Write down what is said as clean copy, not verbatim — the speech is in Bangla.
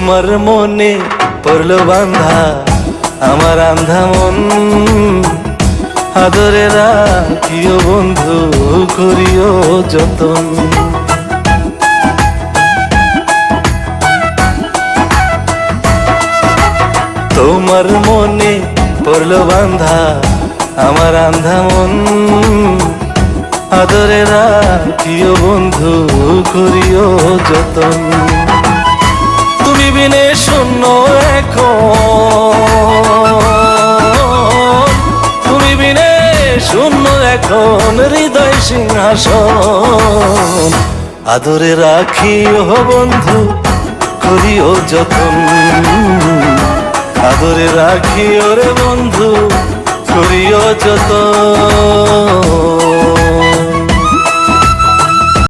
তোমার মনে পড়লো বান্ধা আমার আন্ধা মন, আদরে রাখিও বন্ধু করিও যতন। তোমার মনে পড়লো বান্ধা আমার আন্ধা মন, আদরে রাখিও বন্ধু করিও যতন। তুমি বিনে শূন্য এখন, তুমি বিনে শূন্য এখন হৃদয় সিংহাসন, আদরে রাখিও বন্ধু করিও যতন, আদরে রাখিও রে বন্ধু করিও যতন।